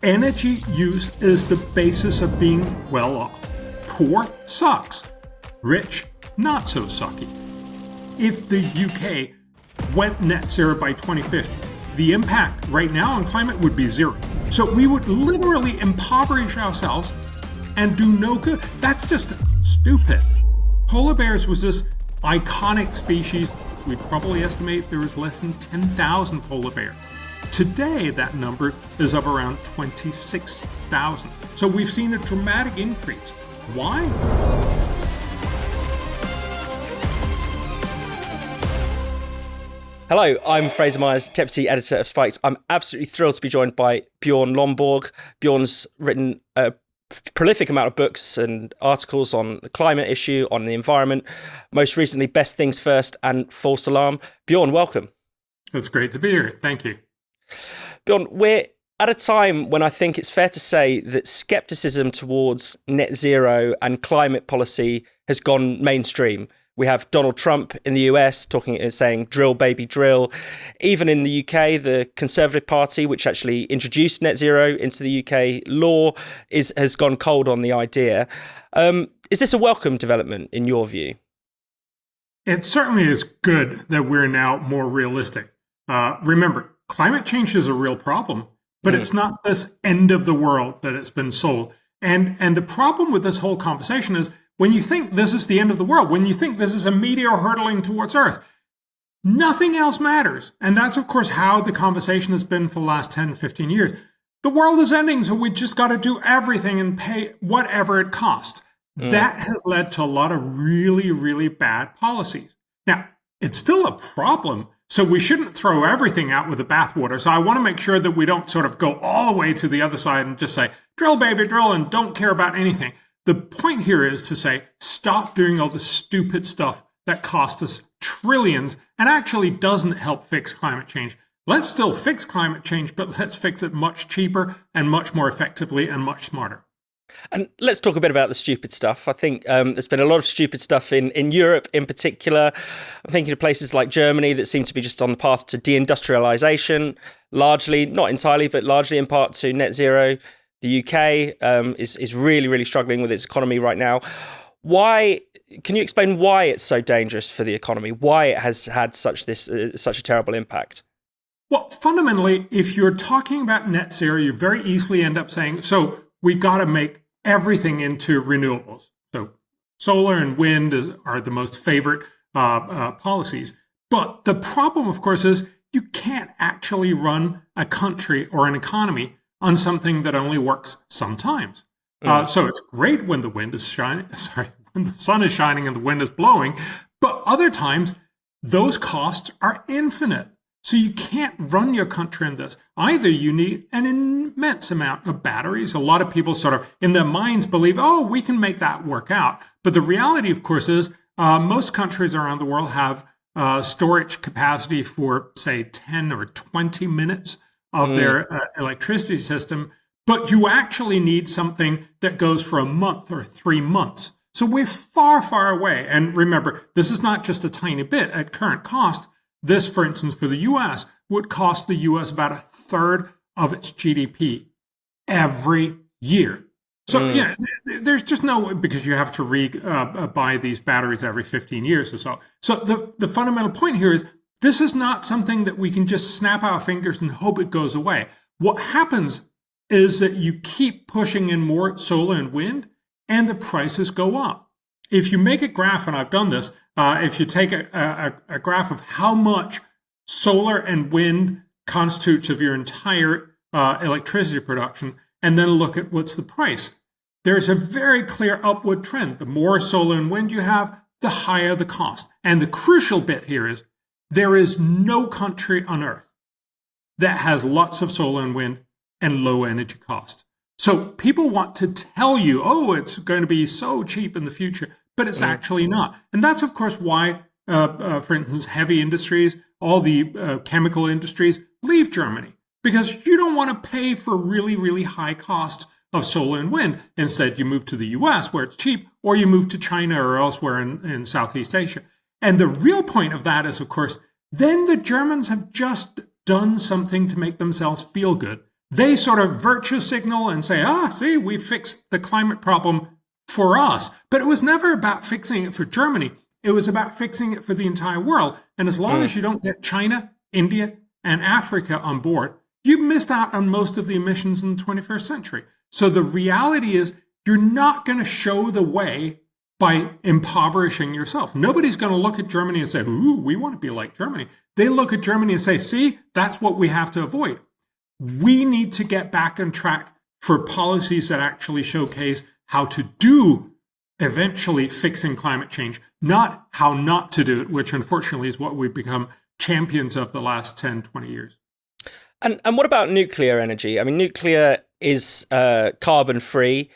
Energy use is the basis of being well off. Poor sucks. Rich, not so sucky. If the UK went net zero by 2050, the impact right now on climate would be zero. So we would literally impoverish ourselves and do no good. That's just stupid. Polar bears was this iconic species. We'd probably estimate there was less than 10,000 polar bears. Today, that number is up around 26,000. So we've seen a dramatic increase. Why? Hello, I'm Fraser Myers, Deputy Editor of Spikes. I'm absolutely thrilled to be joined by Bjorn Lomborg. Bjorn's written a prolific amount of books and articles on the climate issue, on the environment, most recently Best Things First and False Alarm. Bjorn, welcome. It's great to be here. Thank you. Bjorn, we're at a time when I think it's fair to say that skepticism towards net zero and climate policy has gone mainstream. We have Donald Trump in the US saying drill baby drill. Even in the UK, the Conservative Party, which actually introduced net zero into the UK law, has gone cold on the idea. Is this a welcome development in your view? It certainly is good that we're now more realistic. Remember, climate change is a real problem, but it's not this end of the world that it's been sold. And the problem with this whole conversation is when you think this is the end of the world, when you think this is a meteor hurtling towards Earth, nothing else matters. And that's, of course, how the conversation has been for the last 10, 15 years. The world is ending, so we just got to do everything and pay whatever it costs. That has led to a lot of really, really bad policies. Now, it's still a problem, so we shouldn't throw everything out with the bathwater. So I want to make sure that we don't sort of go all the way to the other side and just say, drill, baby, drill, and don't care about anything. The point here is to say, stop doing all the stupid stuff that costs us trillions and actually doesn't help fix climate change. Let's still fix climate change, but let's fix it much cheaper and much more effectively and much smarter. And let's talk a bit about the stupid stuff. I think there's been a lot of stupid stuff in Europe in particular. I'm thinking of places like Germany that seem to be just on the path to deindustrialization, largely, not entirely, but largely in part to net zero. The UK is really, really struggling with its economy right now. Why? Can you explain why it's so dangerous for the economy? Why it has had such a terrible impact? Well, fundamentally, if you're talking about net zero, you very easily end up saying, so we got to make everything into renewables. So solar and wind are the most favorite policies. But the problem, of course, is you can't actually run a country or an economy on something that only works sometimes. So it's great when the wind is shining, when the sun is shining and the wind is blowing, but other times those costs are infinite. So you can't run your country on this. Either you need an immense amount of batteries. A lot of people sort of in their minds believe, oh, we can make that work out. But the reality, of course, is most countries around the world have storage capacity for, say, 10 or 20 minutes of their electricity system. But you actually need something that goes for a month or 3 months. So we're far, far away. And remember, this is not just a tiny bit at current cost. This, for instance, for the U.S., would cost the U.S. about a third of its GDP every year. So, there's just no way, because you have to buy these batteries every 15 years or so. So the fundamental point here is this is not something that we can just snap our fingers and hope it goes away. What happens is that you keep pushing in more solar and wind, and the prices go up. If you make a graph, and I've done this, if you take a graph of how much solar and wind constitutes of your entire electricity production, and then look at what's the price, there's a very clear upward trend. The more solar and wind you have, the higher the cost. And the crucial bit here is there is no country on earth that has lots of solar and wind and low energy cost. So people want to tell you, oh, it's going to be so cheap in the future, but it's actually not. And that's, of course, why, for instance, heavy industries, all the chemical industries leave Germany, because you don't want to pay for really, really high costs of solar and wind. Instead, you move to the US where it's cheap, or you move to China or elsewhere in Southeast Asia. And the real point of that is, of course, then the Germans have just done something to make themselves feel good. They sort of virtue signal and say, see, we fixed the climate problem for us. But it was never about fixing it for Germany. It was about fixing it for the entire world. And as long as you don't get China, India, and Africa on board, you've missed out on most of the emissions in the 21st century. So the reality is you're not going to show the way by impoverishing yourself. Nobody's going to look at Germany and say, ooh, we want to be like Germany. They look at Germany and say, see, that's what we have to avoid. We need to get back on track for policies that actually showcase how to do eventually fixing climate change, not how not to do it, which unfortunately is what we've become champions of the last 10, 20 years. And what about nuclear energy? I mean, nuclear is carbon free,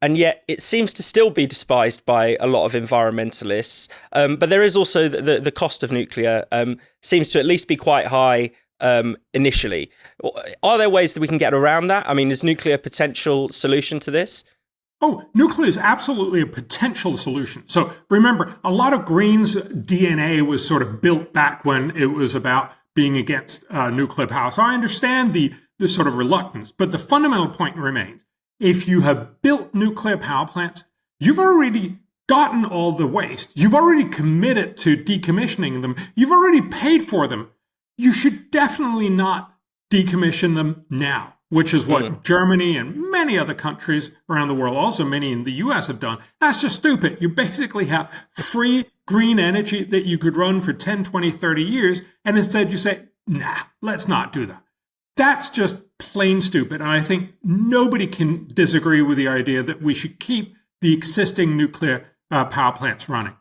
and yet it seems to still be despised by a lot of environmentalists. But there is also the cost of nuclear seems to at least be quite high initially. Are there ways that we can get around that? I mean, is nuclear a potential solution to this? Oh, nuclear is absolutely a potential solution. So remember, a lot of Green's DNA was sort of built back when it was about being against nuclear power. So I understand the sort of reluctance, but the fundamental point remains. If you have built nuclear power plants, you've already gotten all the waste. You've already committed to decommissioning them. You've already paid for them. You should definitely not decommission them now, which is what Germany and many other countries around the world, also many in the US, have done. That's just stupid. You basically have free green energy that you could run for 10, 20, 30 years, and instead you say, nah, let's not do that. That's just plain stupid. And I think nobody can disagree with the idea that we should keep the existing nuclear power plants running.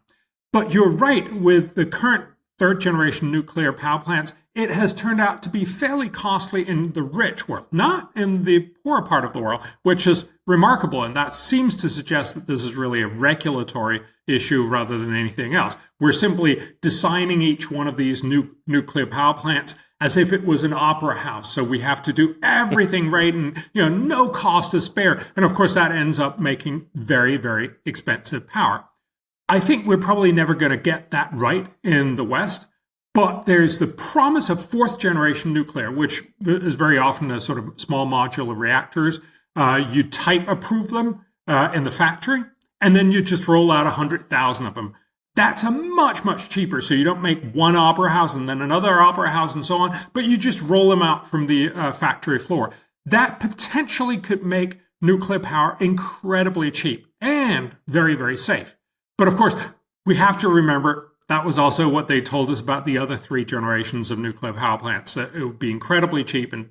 But you're right, with the current third generation nuclear power plants, it has turned out to be fairly costly in the rich world, not in the poorer part of the world, which is remarkable. And that seems to suggest that this is really a regulatory issue rather than anything else. We're simply designing each one of these nuclear power plants as if it was an opera house. So we have to do everything right and, no cost to spare. And of course, that ends up making very, very expensive power. I think we're probably never going to get that right in the West. But there's the promise of fourth generation nuclear, which is very often a sort of small modular reactors. You type approve them in the factory, and then you just roll out 100,000 of them. That's a much, much cheaper. So you don't make one opera house and then another opera house and so on, but you just roll them out from the factory floor. That potentially could make nuclear power incredibly cheap and very, very safe. But of course, we have to remember that was also what they told us about the other three generations of nuclear power plants. That it would be incredibly cheap and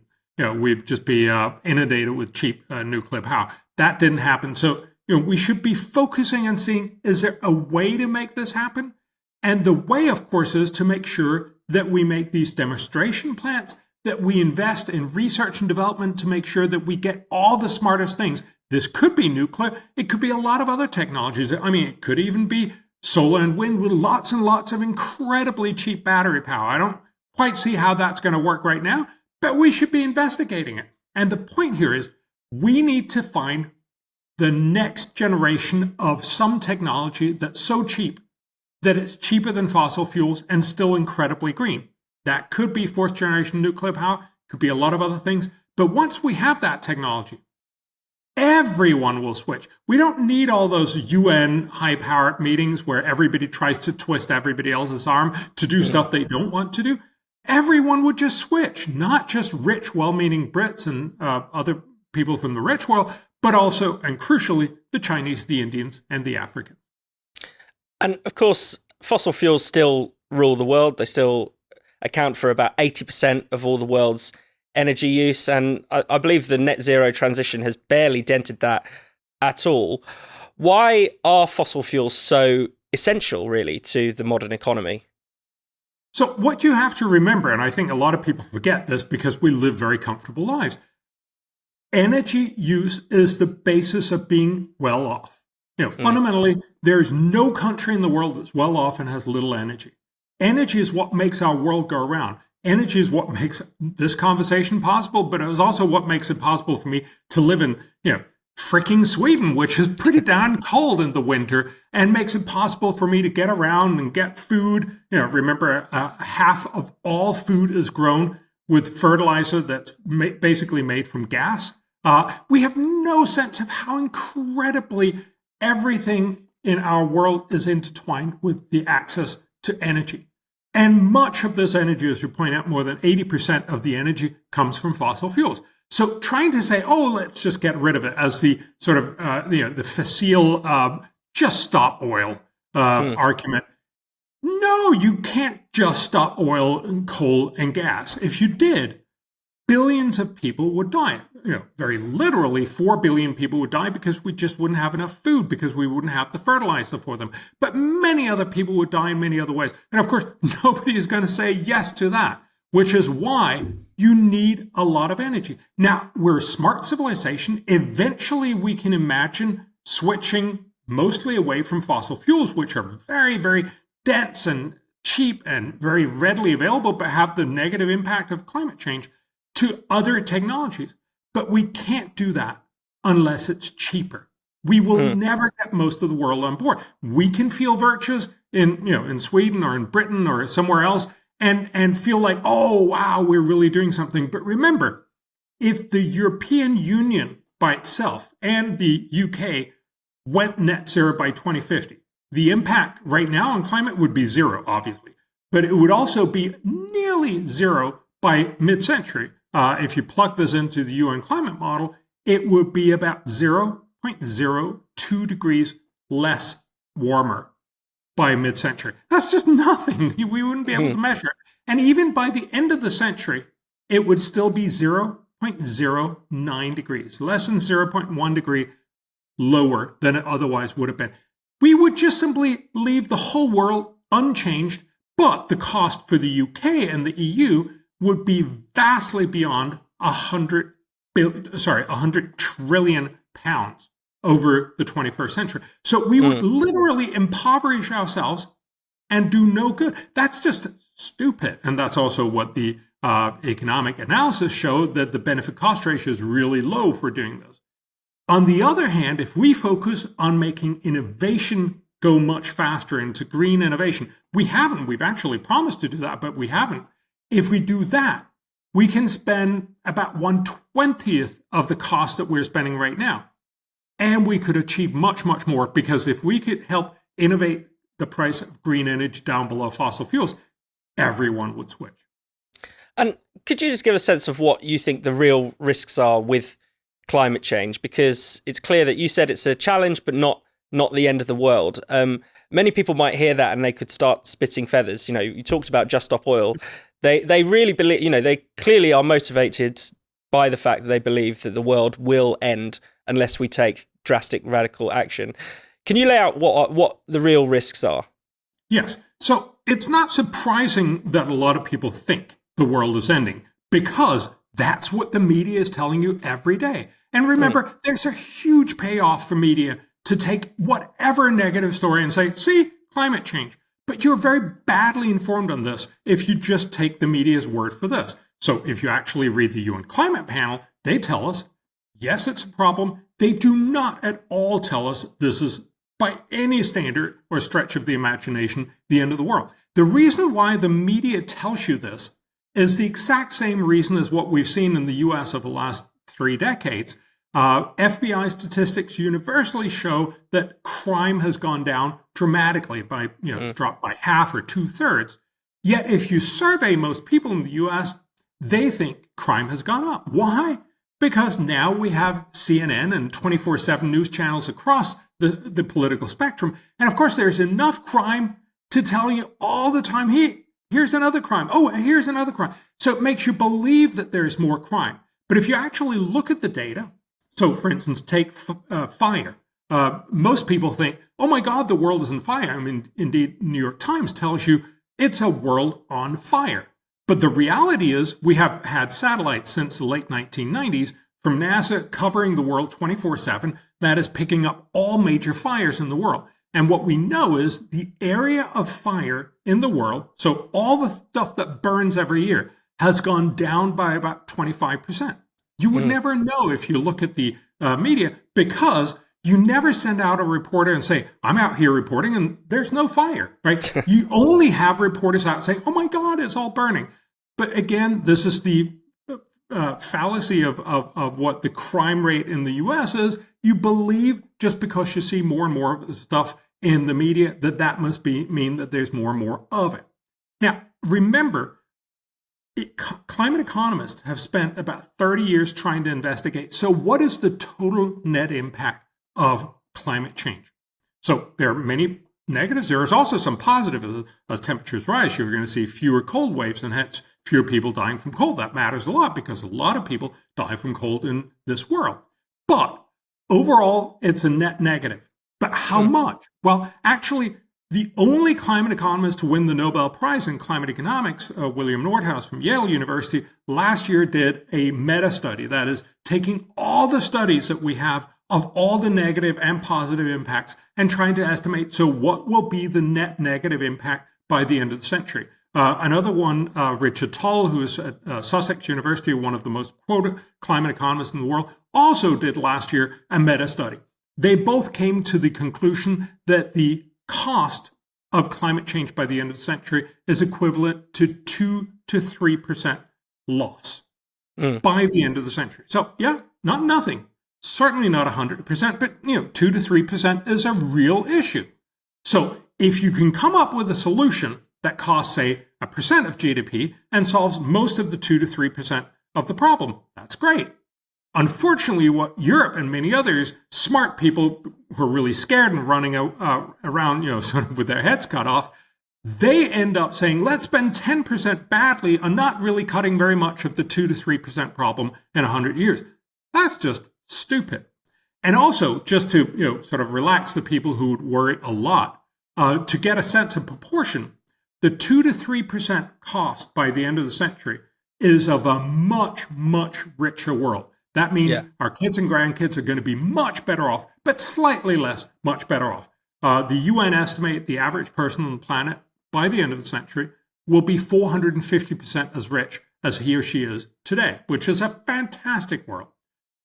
we'd just be inundated with cheap nuclear power. That didn't happen. So we should be focusing on seeing, is there a way to make this happen? And the way, of course, is to make sure that we make these demonstration plants, that we invest in research and development to make sure that we get all the smartest things. This could be nuclear. It could be a lot of other technologies. I mean, it could even be solar and wind with lots and lots of incredibly cheap battery power. I don't quite see how that's going to work right now, but we should be investigating it. And the point here is we need to find the next generation of some technology that's so cheap that it's cheaper than fossil fuels and still incredibly green. That could be fourth generation nuclear power, could be a lot of other things. But once we have that technology, everyone will switch. We don't need all those UN high-powered meetings where everybody tries to twist everybody else's arm to do stuff they don't want to do. Everyone would just switch, not just rich, well-meaning Brits and other people from the rich world, but also, and crucially, the Chinese, the Indians, and the Africans. And of course, fossil fuels still rule the world. They still account for about 80% of all the world's energy use. And I believe the net zero transition has barely dented that at all. Why are fossil fuels so essential, really, to the modern economy? So what you have to remember, and I think a lot of people forget this because we live very comfortable lives, energy use is the basis of being well off. Fundamentally, there's no country in the world that's well off and has little energy. Energy is what makes our world go around. Energy is what makes this conversation possible, but it was also what makes it possible for me to live in, freaking Sweden, which is pretty darn cold in the winter, and makes it possible for me to get around and get food. Remember, half of all food is grown with fertilizer that's basically made from gas. We have no sense of how incredibly everything in our world is intertwined with the access to energy. And much of this energy, as you point out, more than 80% of the energy comes from fossil fuels. So trying to say, oh, let's just get rid of it as the sort of, the facile, just stop oil argument. No, you can't just stop oil and coal and gas. If you did, billions of people would die. Very literally, 4 billion people would die because we just wouldn't have enough food, because we wouldn't have the fertilizer for them. But many other people would die in many other ways. And of course, nobody is going to say yes to that, which is why you need a lot of energy. Now, we're a smart civilization. Eventually, we can imagine switching mostly away from fossil fuels, which are very, very dense and cheap and very readily available, but have the negative impact of climate change, to other technologies. But we can't do that unless it's cheaper. We will never get most of the world on board. We can feel virtues in Sweden or in Britain or somewhere else and feel like, oh, wow, we're really doing something. But remember, if the European Union by itself and the UK went net zero by 2050, the impact right now on climate would be zero, obviously. But it would also be nearly zero by mid-century. If you plug this into the UN climate model, it would be about 0.02 degrees less warmer by mid-century. That's just nothing. We wouldn't be able to measure it. And even by the end of the century, it would still be 0.09 degrees, less than 0.1 degree lower than it otherwise would have been. We would just simply leave the whole world unchanged, but the cost for the UK and the EU would be vastly beyond 100 trillion pounds over the 21st century. So we would literally impoverish ourselves and do no good. That's just stupid. And that's also what the economic analysis showed, that the benefit cost ratio is really low for doing this. On the other hand, if we focus on making innovation go much faster into green innovation, we've actually promised to do that, but we haven't. If we do that, we can spend about 1/20th of the cost that we're spending right now. And we could achieve much, much more, because if we could help innovate the price of green energy down below fossil fuels, everyone would switch. And could you just give a sense of what you think the real risks are with climate change? Because it's clear that you said it's a challenge, but not the end of the world. Many people might hear that and they could start spitting feathers. You talked about just stop oil. They really believe, they clearly are motivated by the fact that they believe that the world will end unless we take drastic, radical action. Can you lay out what the real risks are? Yes. So it's not surprising that a lot of people think the world is ending, because that's what the media is telling you every day. And remember, there's a huge payoff for media to take whatever negative story and say, see, climate change. But you're very badly informed on this if you just take the media's word for this. So if you actually read the UN climate panel, they tell us, yes, it's a problem. They do not at all tell us this is, by any standard or stretch of the imagination, the end of the world. The reason why the media tells you this is the exact same reason as what we've seen in the US over the last 3 decades. FBI statistics universally show that crime has gone down dramatically by, it's dropped by half or 2/3. Yet if you survey most people in the US, they think crime has gone up. Why? Because now we have CNN and 24/7 news channels across the political spectrum. And of course, there's enough crime to tell you all the time, here's another crime. Oh, here's another crime. So it makes you believe that there's more crime. But if you actually look at the data, so for instance, take fire. Most people think, oh my God, the world is on fire. I mean, indeed, New York Times tells you it's a world on fire. But the reality is we have had satellites since the late 1990s from NASA covering the world 24/7 that is picking up all major fires in the world. And what we know is the area of fire in the world, so all the stuff that burns every year, has gone down by about 25%. You would never know if you look at the media, because you never send out a reporter and say, I'm out here reporting and there's no fire, right? You only have reporters out saying, oh my God, it's all burning. But again, this is the fallacy of what the crime rate in the US is. You believe just because you see more and more of the stuff in the media that must mean that there's more and more of it. Now, remember, climate economists have spent about 30 years trying to investigate. So what is the total net impact of climate change? So there are many negatives. There is also some positives. As temperatures rise, you're going to see fewer cold waves and hence fewer people dying from cold. That matters a lot because a lot of people die from cold in this world. But overall, it's a net negative. But how much? Well, actually, the only climate economist to win the Nobel Prize in climate economics, William Nordhaus from Yale University, last year did a meta study. That is, taking all the studies that we have of all the negative and positive impacts and trying to estimate, so what will be the net negative impact by the end of the century? Another one, Richard Tull, who is at Sussex University, one of the most quoted climate economists in the world, also did last year a meta study. They both came to the conclusion that the cost of climate change by the end of the century is equivalent to 2 to 3% loss by the end of the century. So, yeah, not nothing. Certainly not 100%, but 2 to 3% is a real issue. So if you can come up with a solution that costs, say, 1% of GDP and solves most of the 2 to 3% of the problem, that's great. Unfortunately, what Europe and many others, smart people who are really scared and running around, sort of with their heads cut off, they end up saying, let's spend 10% badly on not really cutting very much of the 2 to 3% problem in 100 years. That's just stupid. And also, just to sort of relax the people who would worry a lot, to get a sense of proportion, the 2 to 3% cost by the end of the century is of a much, much richer world. That means our kids and grandkids are going to be much better off, but slightly less, much better off. The UN estimate the average person on the planet by the end of the century will be 450% as rich as he or she is today, which is a fantastic world.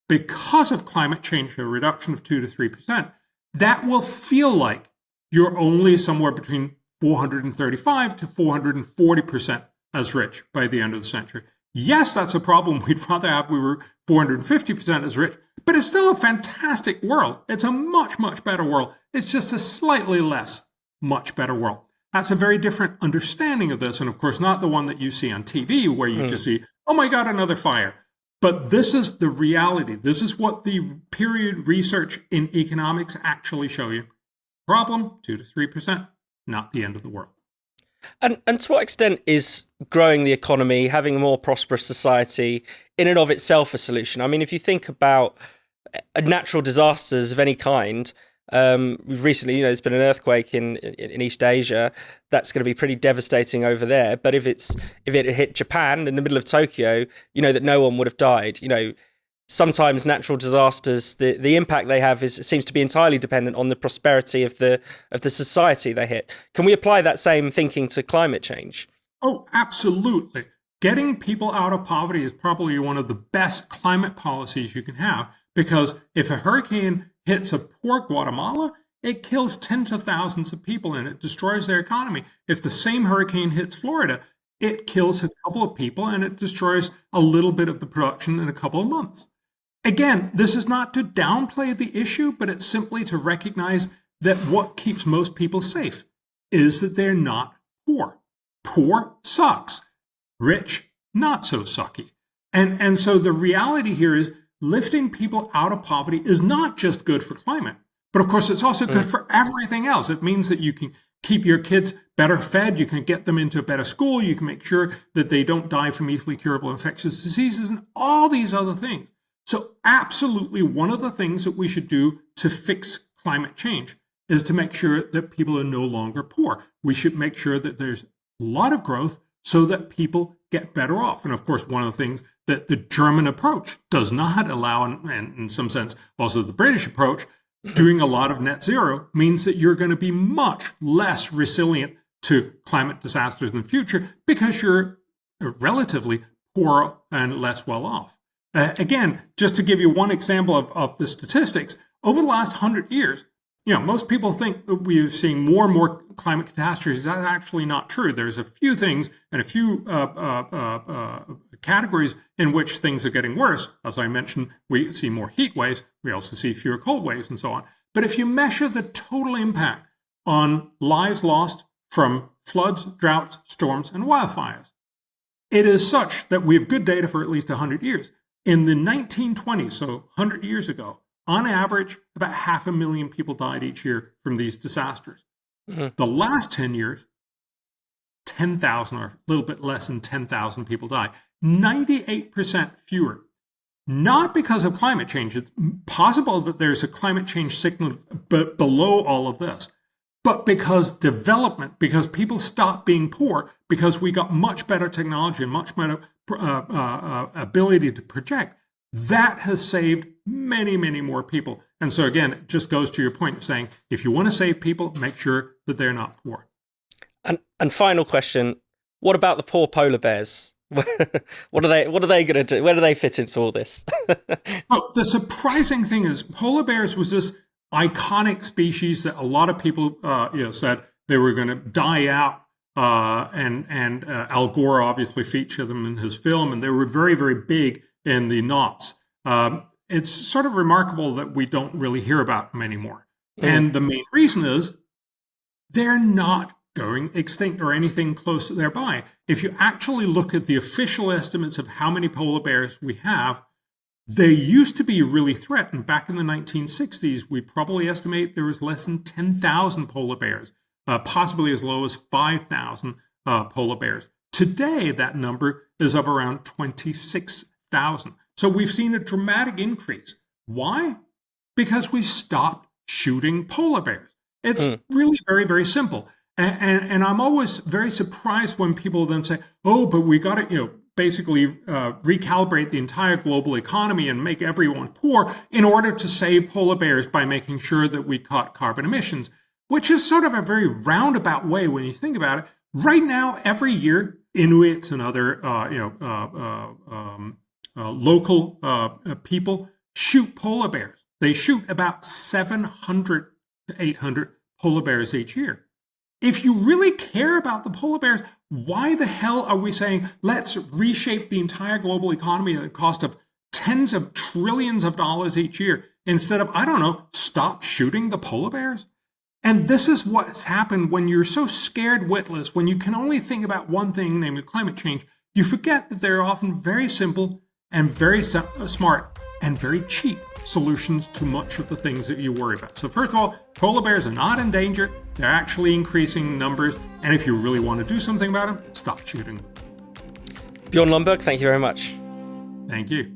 Because of climate change, a reduction of 2 to 3%, that will feel like you're only somewhere between 435 to 440% as rich by the end of the century. Yes, that's a problem we'd rather have we were 450% as rich, but it's still a fantastic world. It's a much, much better world. It's just a slightly less, much better world. That's a very different understanding of this, and of course not the one that you see on TV where you just see, oh my God, another fire. But this is the reality. This is what the period research in economics actually show you. Problem, 2 to 3%, not the end of the world. And to what extent is growing the economy, having a more prosperous society, in and of itself a solution? I mean, if you think about natural disasters of any kind, we've recently, there's been an earthquake in East Asia. That's going to be pretty devastating over there. But if it hit Japan in the middle of Tokyo, that no one would have died. Sometimes natural disasters, the impact they have seems to be entirely dependent on the prosperity of the society they hit. Can we apply that same thinking to climate change? Oh, absolutely. Getting people out of poverty is probably one of the best climate policies you can have, because if a hurricane hits a poor Guatemala, it kills tens of thousands of people and it destroys their economy. If the same hurricane hits Florida, it kills a couple of people and it destroys a little bit of the production in a couple of months. Again, this is not to downplay the issue, but it's simply to recognize that what keeps most people safe is that they're not poor. Poor sucks. Rich, not so sucky. And so the reality here is lifting people out of poverty is not just good for climate, but of course it's also good for everything else. It means that you can keep your kids better fed, you can get them into a better school, you can make sure that they don't die from easily curable infectious diseases and all these other things. So absolutely one of the things that we should do to fix climate change is to make sure that people are no longer poor. We should make sure that there's a lot of growth so that people get better off. And of course, one of the things that the German approach does not allow, and in some sense also the British approach, doing a lot of net zero means that you're going to be much less resilient to climate disasters in the future because you're relatively poorer and less well off. Again, just to give you one example of the statistics, over the last 100 years, most people think that we're seeing more and more climate catastrophes. That's actually not true. There's a few things and a few categories in which things are getting worse. As I mentioned, we see more heat waves. We also see fewer cold waves and so on. But if you measure the total impact on lives lost from floods, droughts, storms, and wildfires, it is such that we have good data for at least 100 years. In the 1920s, so 100 years ago, on average, about 500,000 people died each year from these disasters. Mm-hmm. The last 10 years, 10,000 or a little bit less than 10,000 people died. 98% fewer. Not because of climate change. It's possible that there's a climate change signal below all of this. But because development, because people stopped being poor, because we got much better technology and much better ability to project, that has saved many, many more people. And so again, it just goes to your point of saying, if you want to save people, make sure that they're not poor. And final question, what about the poor polar bears? What are they going to do? Where do they fit into all this? Well, the surprising thing is polar bears was this iconic species that a lot of people said they were going to die out. And Al Gore obviously featured them in his film, and they were very, very big in the noughts. It's sort of remarkable that we don't really hear about them anymore. Mm. And the main reason is they're not going extinct or anything close thereby. If you actually look at the official estimates of how many polar bears we have, they used to be really threatened. Back in the 1960s, we probably estimate there was less than 10,000 polar bears, possibly as low as 5,000 polar bears. Today, that number is up around 26,000. So we've seen a dramatic increase. Why? Because we stopped shooting polar bears. It's really very, very simple. And I'm always very surprised when people then say, oh, but we got to, basically recalibrate the entire global economy and make everyone poor in order to save polar bears by making sure that we cut carbon emissions, which is sort of a very roundabout way when you think about it. Right now, every year, Inuits and other local people shoot polar bears. They shoot about 700 to 800 polar bears each year. If you really care about the polar bears, why the hell are we saying, let's reshape the entire global economy at a cost of tens of trillions of dollars each year instead of, stop shooting the polar bears? And this is what's happened when you're so scared witless, when you can only think about one thing, namely climate change. You forget that there are often very simple and very smart and very cheap solutions to much of the things that you worry about. So first of all, polar bears are not in danger. They're actually increasing numbers. And if you really want to do something about them, stop shooting them. Bjorn Lomborg, thank you very much. Thank you.